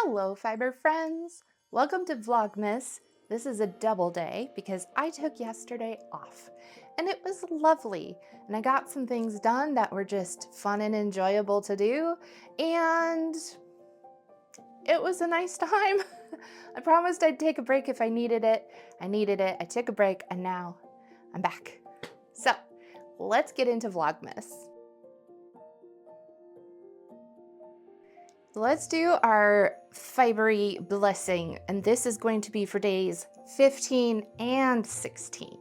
Hello, fiber friends! Welcome to Vlogmas. This is a double day because I took yesterday off and it was lovely and I got some things done that were just fun and enjoyable to do, and it was a nice time. I promised I'd take a break if I needed it. I took a break, and now I'm back. So let's get into Vlogmas. Let's do our fibery blessing, and this is going to be for days 15 and 16.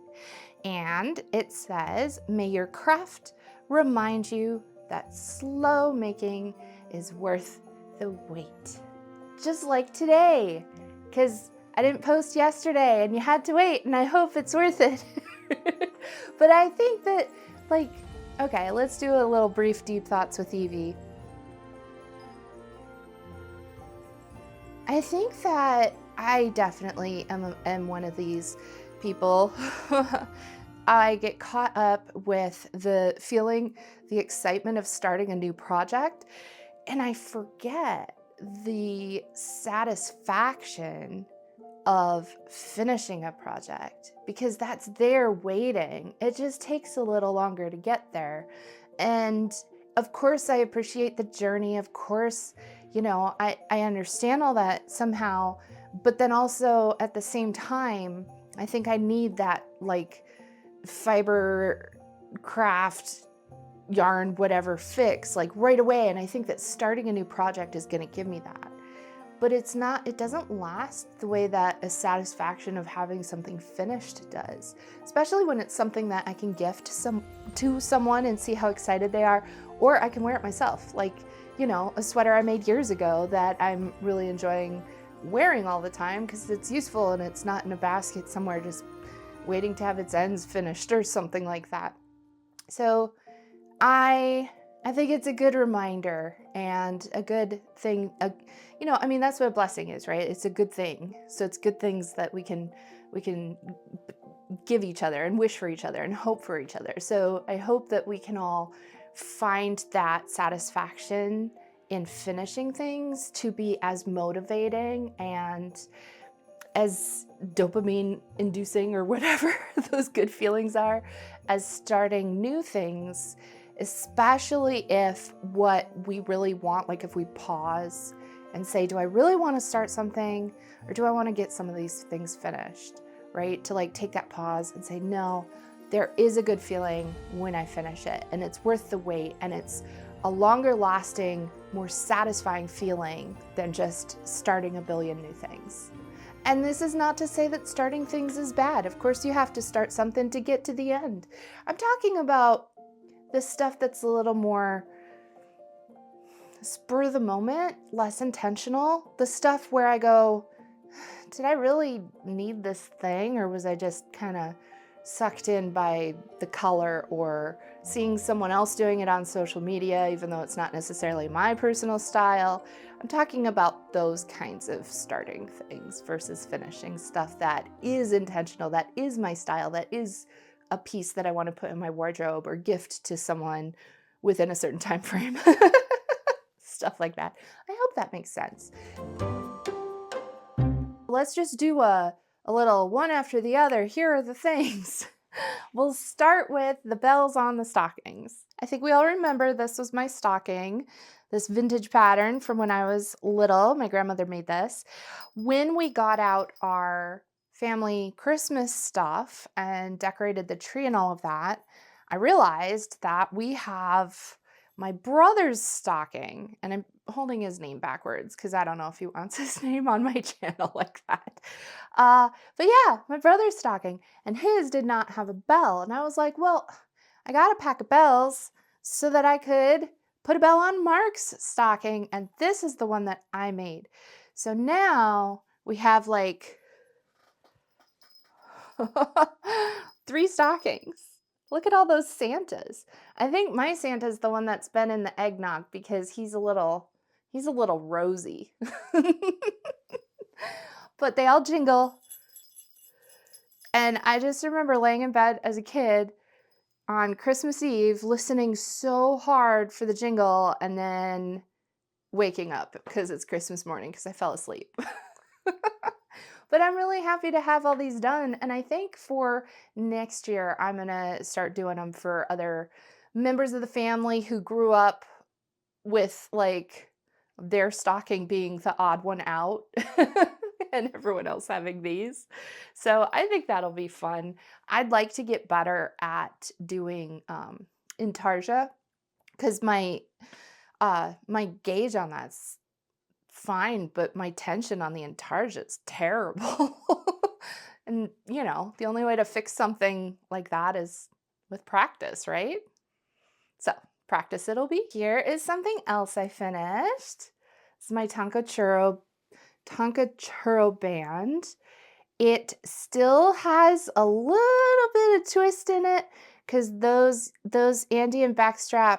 And it says, may your craft remind you that slow making is worth the wait. Just like today, because I didn't post yesterday and you had to wait, and I hope it's worth it. But I think that, okay, let's do a little brief deep thoughts with Evie. I think that I definitely am one of these people. I get caught up with the feeling, the excitement of starting a new project, and I forget the satisfaction of finishing a project because that's there waiting. It just takes a little longer to get there. And of course, I appreciate the journey. Of course, I understand all that somehow, but then also at the same time, I think I need that fiber craft yarn, whatever fix, right away. And I think that starting a new project is going to give me that. But it doesn't last the way that a satisfaction of having something finished does, especially when it's something that I can gift to someone and see how excited they are, or I can wear it myself. A sweater I made years ago that I'm really enjoying wearing all the time because it's useful and it's not in a basket somewhere just waiting to have its ends finished or something like that. So I think it's a good reminder and a good thing. That's what a blessing is, right? It's a good thing. So it's good things that we can give each other and wish for each other and hope for each other. So I hope that we can all find that satisfaction in finishing things to be as motivating and as dopamine inducing or whatever those good feelings are as starting new things, especially if what we really want, if we pause and say, do I really want to start something or do I want to get some of these things finished, right? To take that pause and say, no, there is a good feeling when I finish it and it's worth the wait, and it's a longer lasting, more satisfying feeling than just starting a billion new things. And this is not to say that starting things is bad. Of course, you have to start something to get to the end. I'm talking about the stuff that's a little more spur of the moment, less intentional. The stuff where I go, did I really need this thing, or was I just kind of sucked in by the color or seeing someone else doing it on social media, even though it's not necessarily my personal style? I'm talking about those kinds of starting things versus finishing stuff that is intentional, that is my style, that is a piece that I want to put in my wardrobe or gift to someone within a certain time frame. Stuff like that. I hope that makes sense. Let's just do a little one after the other. Here are the things. We'll start with the bells on the stockings. I think we all remember this was my stocking, this vintage pattern from when I was little. My grandmother made this. When we got out our family Christmas stuff and decorated the tree and all of that, I realized that we have my brother's stocking, and I'm holding his name backwards because I don't know if he wants his name on my channel like that. But yeah, my brother's stocking, and his did not have a bell. And I was like, well, I got a pack of bells so that I could put a bell on Mark's stocking, and this is the one that I made. So now we have 3 stockings. Look at all those Santas. I think my Santa's the one that's been in the eggnog because he's a little rosy. But they all jingle. And I just remember laying in bed as a kid on Christmas Eve listening so hard for the jingle, and then waking up because it's Christmas morning because I fell asleep. But I'm really happy to have all these done. And I think for next year, I'm going to start doing them for other members of the family who grew up with like their stocking being the odd one out and everyone else having these. So I think that'll be fun. I'd like to get better at doing intarsia because my gauge on that's fine, but my tension on the intarsia is terrible. And you know, the only way to fix something like that is with practice, right? So practice it'll be. Here is something else I finished. It's my Tonka churro band. It still has a little bit of twist in it because those Andean backstrap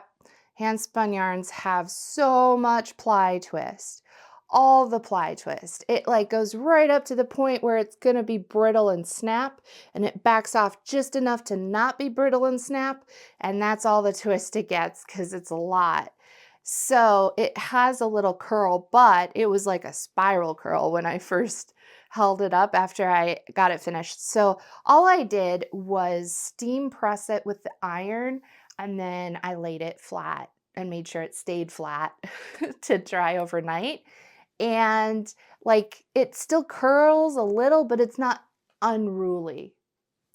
hand spun yarns have so much ply twist. All the ply twist. It like goes right up to the point where it's gonna be brittle and snap, and it backs off just enough to not be brittle and snap, and that's all the twist it gets because it's a lot. So it has a little curl, but it was like a spiral curl when I first held it up after I got it finished. So all I did was steam press it with the iron, and then I laid it flat and made sure it stayed flat to dry overnight. And like it still curls a little, but it's not unruly,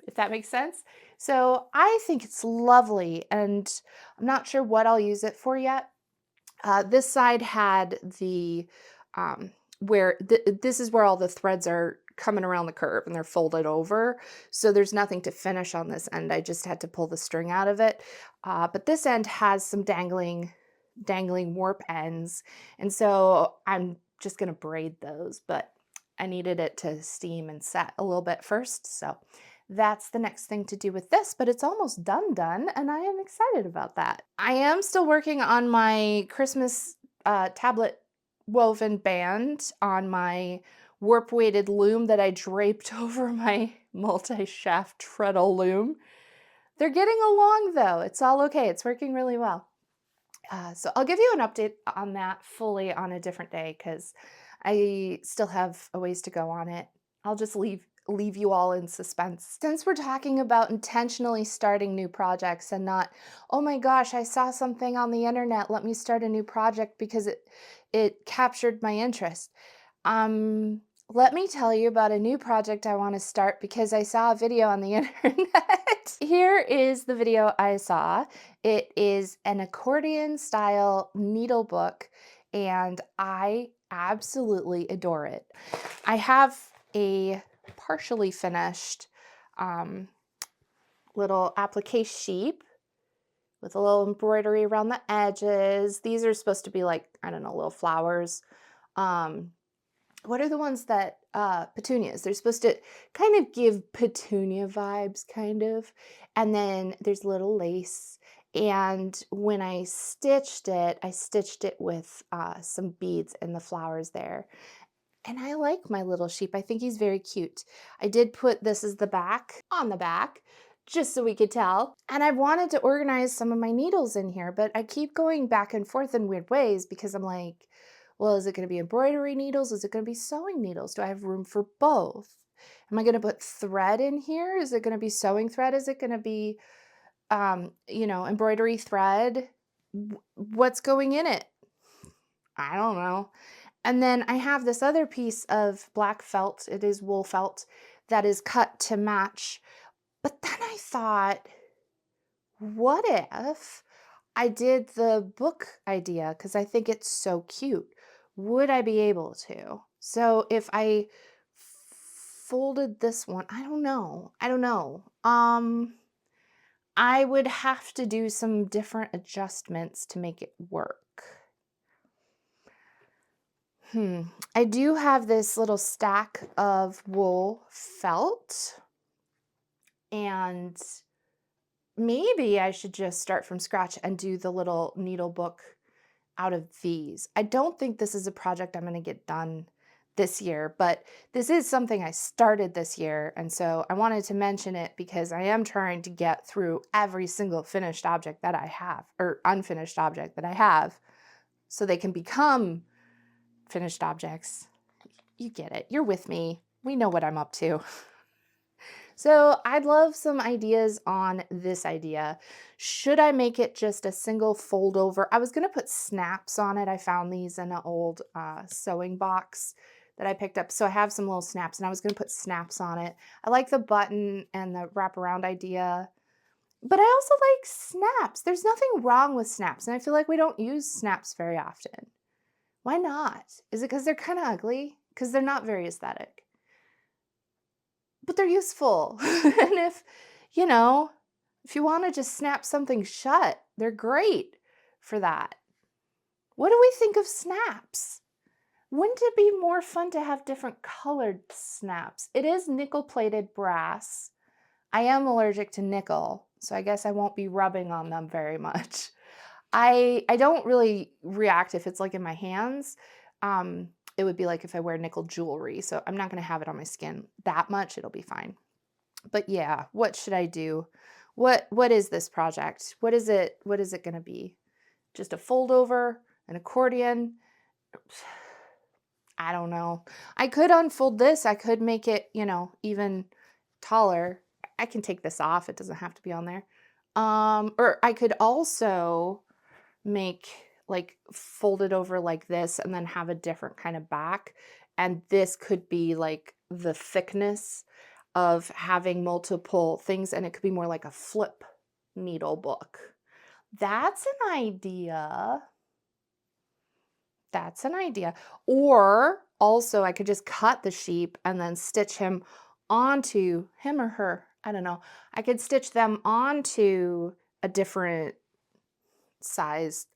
if that makes sense. So I think it's lovely, and I'm not sure what I'll use it for yet. This side had the this is where all the threads are coming around the curve and they're folded over. So there's nothing to finish on this end. I just had to pull the string out of it. But this end has some dangling warp ends. And so I'm just going to braid those, but I needed it to steam and set a little bit first. So that's the next thing to do with this, but it's almost done, and I am excited about that. I am still working on my Christmas tablet woven band on my warp weighted loom that I draped over my multi-shaft treadle loom. They're getting along though. It's all okay. It's working really well. So I'll give you an update on that fully on a different day because I still have a ways to go on it. I'll just leave you all in suspense. Since we're talking about intentionally starting new projects and not, oh my gosh, I saw something on the internet, let me start a new project because it captured my interest. Let me tell you about a new project I want to start because I saw a video on the internet. Here is the video I saw. It is an accordion style needle book and I absolutely adore it. I have a partially finished little appliqué sheep with a little embroidery around the edges. These are supposed to be like, I don't know, little flowers. What are the ones that, petunias? They're supposed to kind of give petunia vibes, kind of. And then there's little lace. And when I stitched it with some beads and the flowers there. And I like my little sheep. I think he's very cute. I did put this as the back on the back, just so we could tell. And I wanted to organize some of my needles in here, but I keep going back and forth in weird ways because I'm like, well, is it going to be embroidery needles? Is it going to be sewing needles? Do I have room for both? Am I going to put thread in here? Is it going to be sewing thread? Is it going to be, embroidery thread? What's going in it? I don't know. And then I have this other piece of black felt. It is wool felt that is cut to match. But then I thought, what if I did the book idea? Because I think it's so cute. Would I be able to? So if I folded this one, I don't know. I would have to do some different adjustments to make it work. I do have this little stack of wool felt, and maybe I should just start from scratch and do the little needle book out of these. I don't think this is a project I'm going to get done this year, but this is something I started this year, and so I wanted to mention it because I am trying to get through every single finished object that I have, or unfinished object that I have, so they can become finished objects. You get it. You're with me. We know what I'm up to. So I'd love some ideas on this idea. Should I make it just a single fold over? I was going to put snaps on it. I found these in an old sewing box that I picked up. So I have some little snaps, and I was going to put snaps on it. I like the button and the wraparound idea, but I also like snaps. There's nothing wrong with snaps, and I feel like we don't use snaps very often. Why not? Is it because they're kind of ugly? Because they're not very aesthetic. But they're useful. And if you want to just snap something shut, they're great for that. What do we think of snaps? Wouldn't it be more fun to have different colored snaps? It is nickel-plated brass. I am allergic to nickel, so I guess I won't be rubbing on them very much. I don't really react if it's like in my hands. It would be like if I wear nickel jewelry, so I'm not going to have it on my skin that much. It'll be fine. But yeah, what should I do? What is this project? What is it going to be? Just a fold over, an accordion? I don't know. I could unfold this. I could make it, even taller. I can take this off. It doesn't have to be on there. Or I could also make fold it over like this and then have a different kind of back. And this could be like the thickness of having multiple things, and it could be more like a flip needle book. That's an idea. That's an idea. Or also I could just cut the sheep and then stitch him onto him or her. I don't know. I could stitch them onto a different size.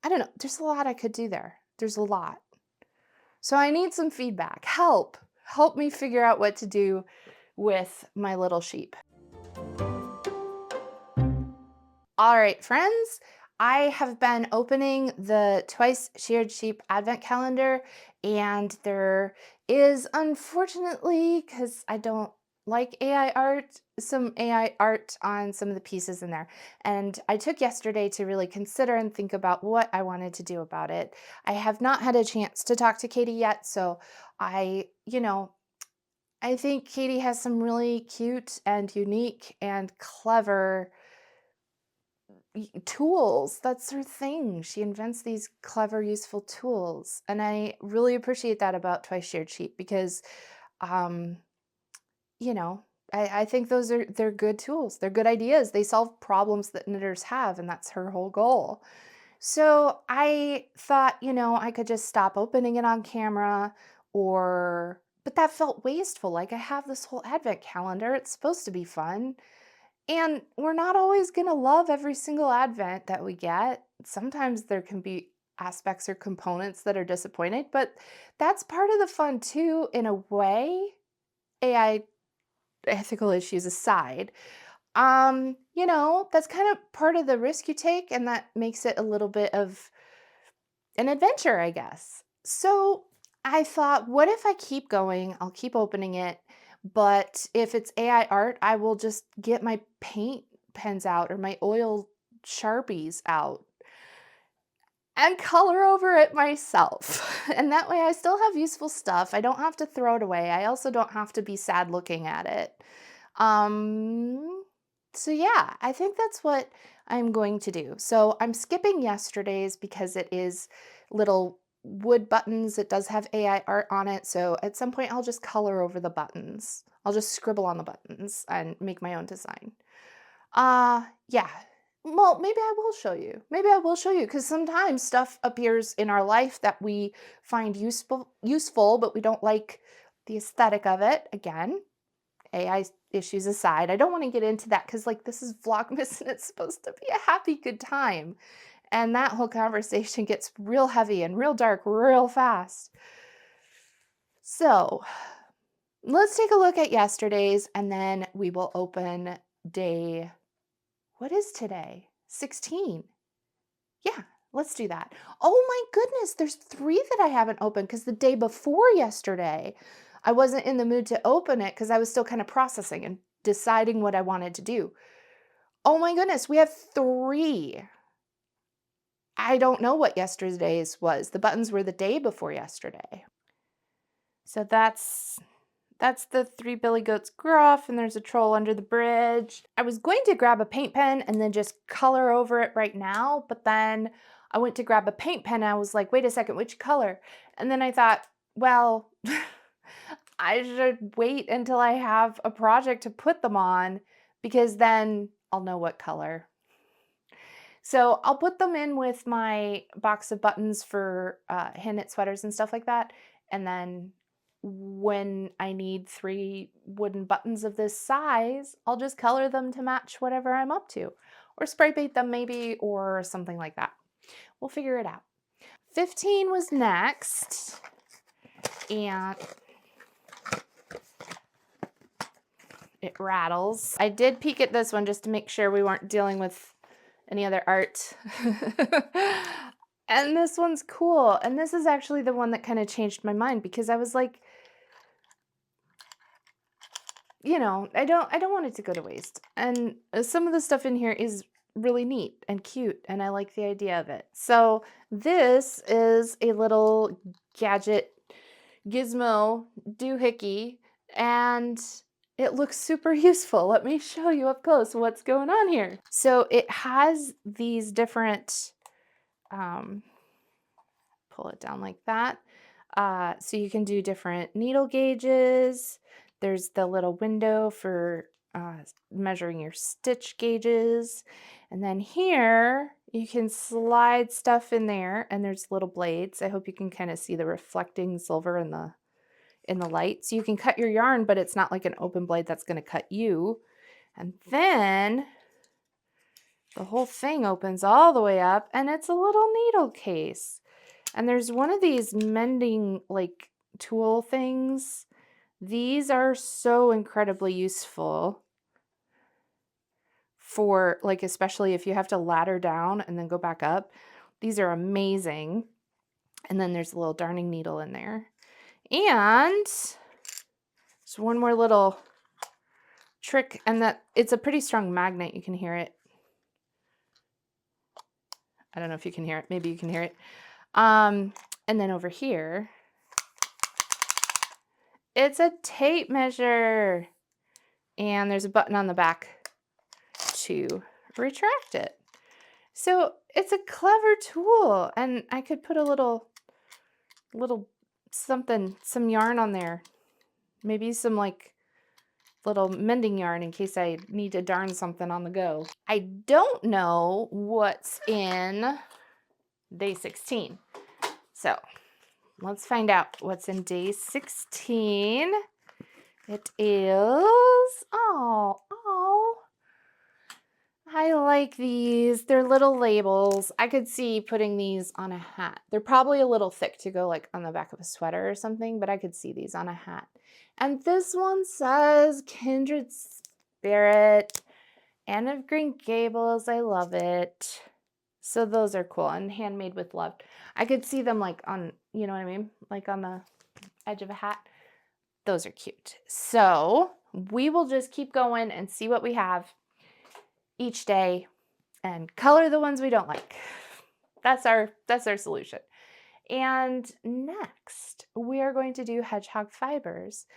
I don't know. There's a lot I could do there. There's a lot. So I need some feedback. Help me figure out what to do with my little sheep. All right, friends, I have been opening the Twice Sheared Sheep Advent Calendar, and there is, unfortunately, because I don't like AI art, some AI art on some of the pieces in there. And I took yesterday to really consider and think about what I wanted to do about it. I have not had a chance to talk to Katie yet, so I think Katie has some really cute and unique and clever tools. That's her thing. She invents these clever, useful tools. And I really appreciate that about Twice Sheared Sheep because, I think they're good tools. They're good ideas. They solve problems that knitters have, and that's her whole goal. So I thought, I could just stop opening it on camera, but that felt wasteful. Like I have this whole advent calendar. It's supposed to be fun. And we're not always going to love every single advent that we get. Sometimes there can be aspects or components that are disappointed, but that's part of the fun too, in a way, AI ethical issues aside. That's kind of part of the risk you take, and that makes it a little bit of an adventure, I guess. So I thought, what if I keep going? I'll keep opening it. But if it's AI art, I will just get my paint pens out or my oil Sharpies out and color over it myself. And that way I still have useful stuff. I don't have to throw it away. I also don't have to be sad looking at it. So yeah, I think that's what I'm going to do. So I'm skipping yesterday's because it is little wood buttons. It does have AI art on it. So at some point I'll just color over the buttons. I'll just scribble on the buttons and make my own design. Yeah. Well, maybe I will show you. Maybe I will show you because sometimes stuff appears in our life that we find useful, but we don't like the aesthetic of it. Again, AI issues aside, I don't want to get into that because this is Vlogmas and it's supposed to be a happy, good time. And that whole conversation gets real heavy and real dark real fast. So let's take a look at yesterday's and then we will open day, what is today? 16. Yeah, let's do that. Oh my goodness, there's 3 that I haven't opened because the day before yesterday, I wasn't in the mood to open it because I was still kind of processing and deciding what I wanted to do. Oh my goodness, we have 3 I don't know what yesterday's was. The buttons were the day before yesterday. So that's the three billy goats gruff, and there's a troll under the bridge. I was going to grab a paint pen and then just color over it right now, but then I went to grab a paint pen and I was like, wait a second, which color? And then I thought, well, I should wait until I have a project to put them on because then I'll know what color. So I'll put them in with my box of buttons for hand knit sweaters and stuff like that. And then when I need 3 wooden buttons of this size, I'll just color them to match whatever I'm up to, or spray paint them maybe, or something like that. We'll figure it out. 15 was next, and it rattles. I did peek at this one just to make sure we weren't dealing with any other art. And this one's cool. And this is actually the one that kind of changed my mind because I was like, you know, I don't want it to go to waste. And some of the stuff in here is really neat and cute, and I like the idea of it. So this is a little gadget gizmo doohickey, and it looks super useful. Let me show you up close what's going on here. So it has these different, pull it down like that. So you can do different needle gauges. There's the little window for measuring your stitch gauges. And then here you can slide stuff in there, and there's little blades. I hope you can kind of see the reflecting silver in the light. So you can cut your yarn, but it's not like an open blade that's going to cut you. And then the whole thing opens all the way up, and it's a little needle case. And there's one of these mending like tool things. These are so incredibly useful for like, especially if you have to ladder down and then go back up. These are amazing. And then there's a little darning needle in there. And there's one more little trick, and that it's a pretty strong magnet. You can hear it. I don't know if you can hear it. Maybe you can hear it. And then over here, it's a tape measure. And there's a button on the back to retract it. So it's a clever tool, and I could put a little something, some yarn on there. Maybe some like little mending yarn in case I need to darn something on the go. I don't know what's in day 16. So let's find out what's in day 16. It is, oh, I like these. They're little labels. I could see putting these on a hat. They're probably a little thick to go like on the back of a sweater or something, but I could see these on a hat. And this one says Kindred Spirit, Anne of Green Gables. I love it. So those are cool, and handmade with love. I could see them like on, you know what I mean? Like on the edge of a hat. Those are cute. So we will just keep going and see what we have each day and color the ones we don't like. That's our solution. And next, we are going to do Hedgehog Fibres.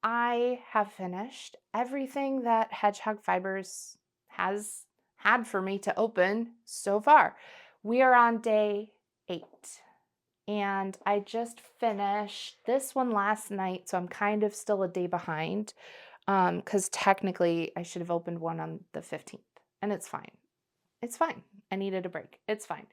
I have finished everything that Hedgehog Fibres has had for me to open so far. We are on day 8. And I just finished this one last night, so I'm kind of still a day behind, because technically I should have opened one on the 15th, and it's fine. It's fine. I needed a break. It's fine.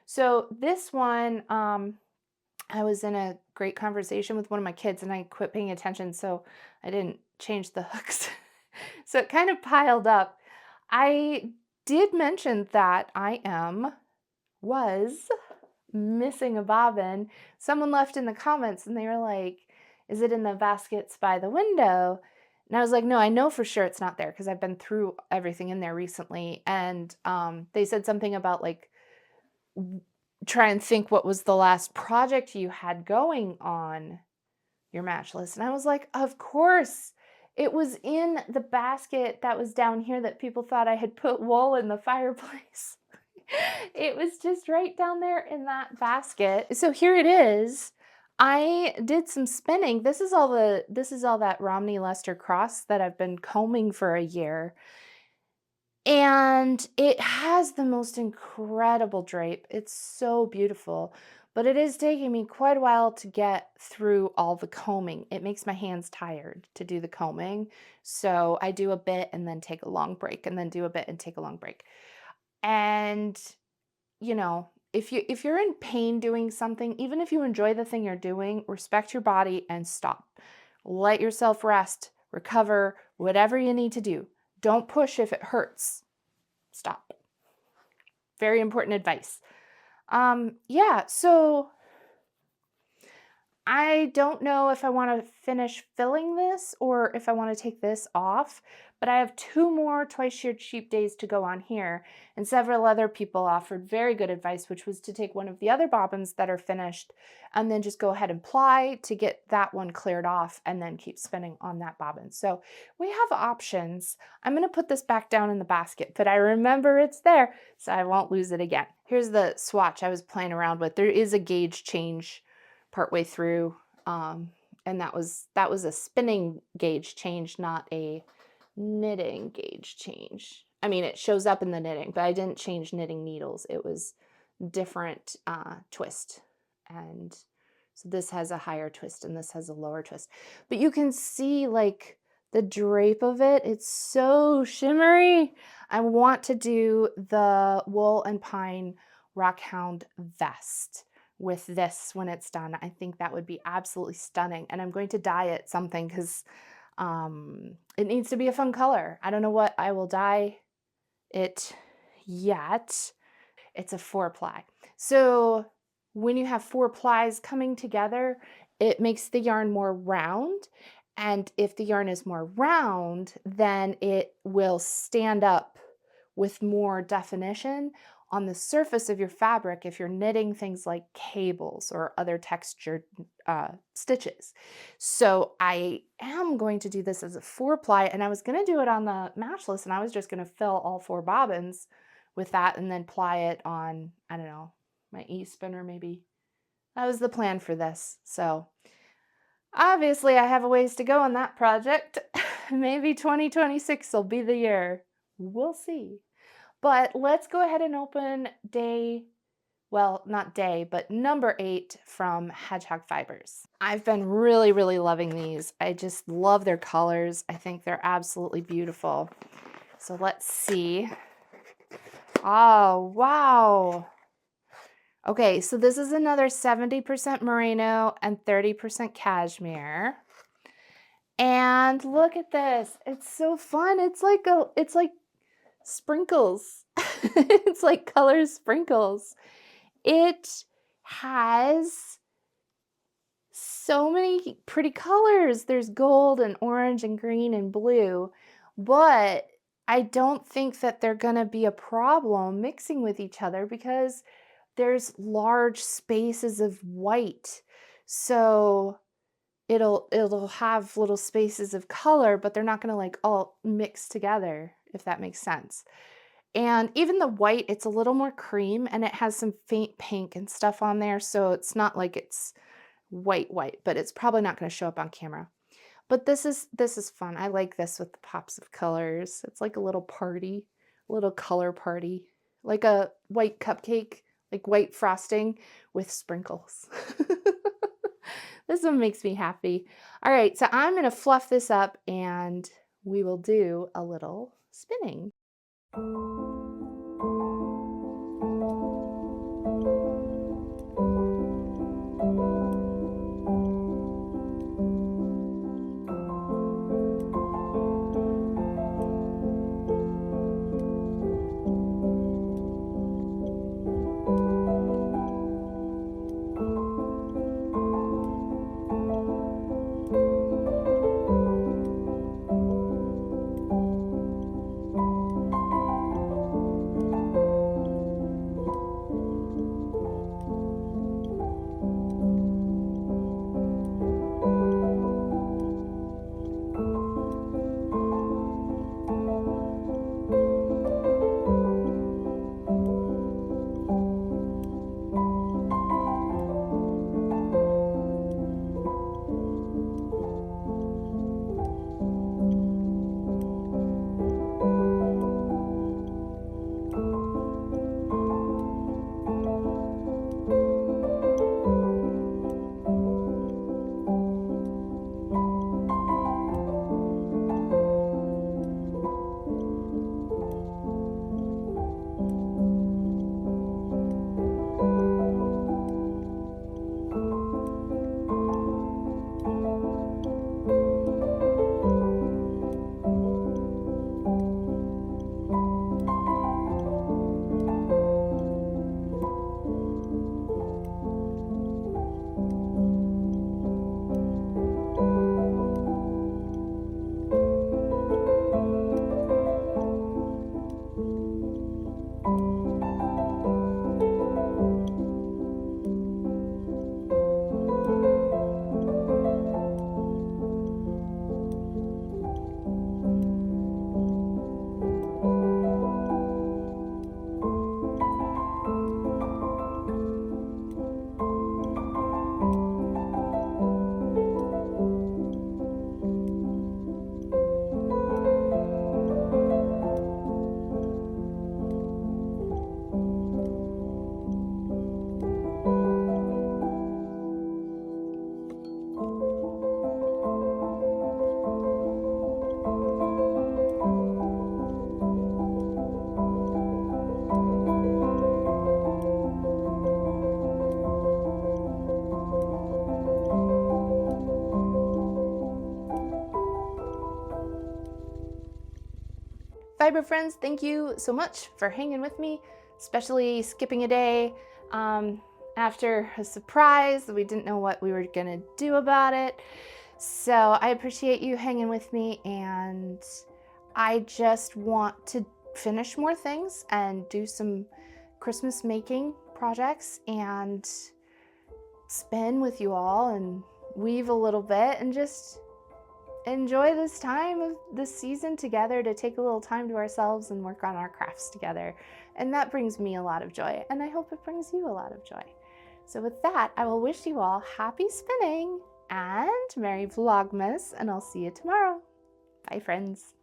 So this one, I was in a great conversation with one of my kids, and I quit paying attention, so I didn't change the hooks. So it kind of piled up. I did mention that I was missing a bobbin. Someone left in the comments and they were like, is it in the baskets by the window? And I was like, no, I know for sure it's not there because I've been through everything in there recently. And they said something about like, try and think what was the last project you had going on your match list. And I was like, of course, it was in the basket that was down here that people thought I had put wool in the fireplace. It was just right down there in that basket. So here it is. I did some spinning. This is all that Romney Lester cross that I've been combing for a year. And it has the most incredible drape. It's so beautiful, but it is taking me quite a while to get through all the combing. It makes my hands tired to do the combing. So I do a bit and then take a long break, and then do a bit and take a long break. And you know, if you're in pain doing something, even if you enjoy the thing you're doing, respect your body and stop. Let yourself rest, recover, whatever you need to do. Don't push if it hurts. Stop. Very important advice. Yeah, so I don't know if I want to finish filling this or if I want to take this off, but I have 2 more twice sheared sheep days to go on here, and several other people offered very good advice, which was to take one of the other bobbins that are finished and then just go ahead and ply to get that one cleared off and then keep spinning on that bobbin. So we have options. I'm going to put this back down in the basket, but I remember it's there, so I won't lose it again. Here's the swatch I was playing around with. There is a gauge change partway through, and that was a spinning gauge change, not a knitting gauge change. I mean, it shows up in the knitting, but I didn't change knitting needles. It was different twist, and so this has a higher twist and this has a lower twist. But you can see like the drape of it. It's so shimmery. I want to do the wool and pine rockhound vest with this when it's done. I think that would be absolutely stunning. And I'm going to dye it something because it needs to be a fun color. I don't know what I will dye it yet. It's a 4-ply. So when you have 4 plies coming together, it makes the yarn more round. And if the yarn is more round, then it will stand up with more definition on the surface of your fabric if you're knitting things like cables or other textured stitches. So I am going to do this as a 4-ply, and I was going to do it on the matchless, and I was just going to fill all 4 bobbins with that and then ply it on, I don't know, my e-spinner maybe. That was the plan for this. So obviously I have a ways to go on that project. Maybe 2026 will be the year. We'll see. But let's go ahead and open number 8 from Hedgehog Fibres. I've been really, really loving these. I just love their colors. I think they're absolutely beautiful. So let's see. Oh, wow. Okay, so this is another 70% merino and 30% cashmere. And look at this. It's so fun. It's like sprinkles. It's like color sprinkles. It has so many pretty colors. There's gold and orange and green and blue, but I don't think that they're going to be a problem mixing with each other because there's large spaces of white. So it'll have little spaces of color, but they're not going to like all mix together, if that makes sense. And even the white, it's a little more cream and it has some faint pink and stuff on there. So it's not like it's white, but it's probably not going to show up on camera. But this is fun. I like this with the pops of colors. It's like a little party, a little color party, like a white cupcake, like white frosting with sprinkles. This one makes me happy. All right, so I'm going to fluff this up and we will do a little spinning. Fiber friends, thank you so much for hanging with me, especially skipping a day after a surprise. We didn't know what we were gonna do about it. So I appreciate you hanging with me, and I just want to finish more things and do some Christmas making projects and spin with you all and weave a little bit and just enjoy this time of this season together, to take a little time to ourselves and work on our crafts together. And that brings me a lot of joy, and I hope it brings you a lot of joy. So with that, I will wish you all happy spinning and Merry Vlogmas, and I'll see you tomorrow. Bye friends.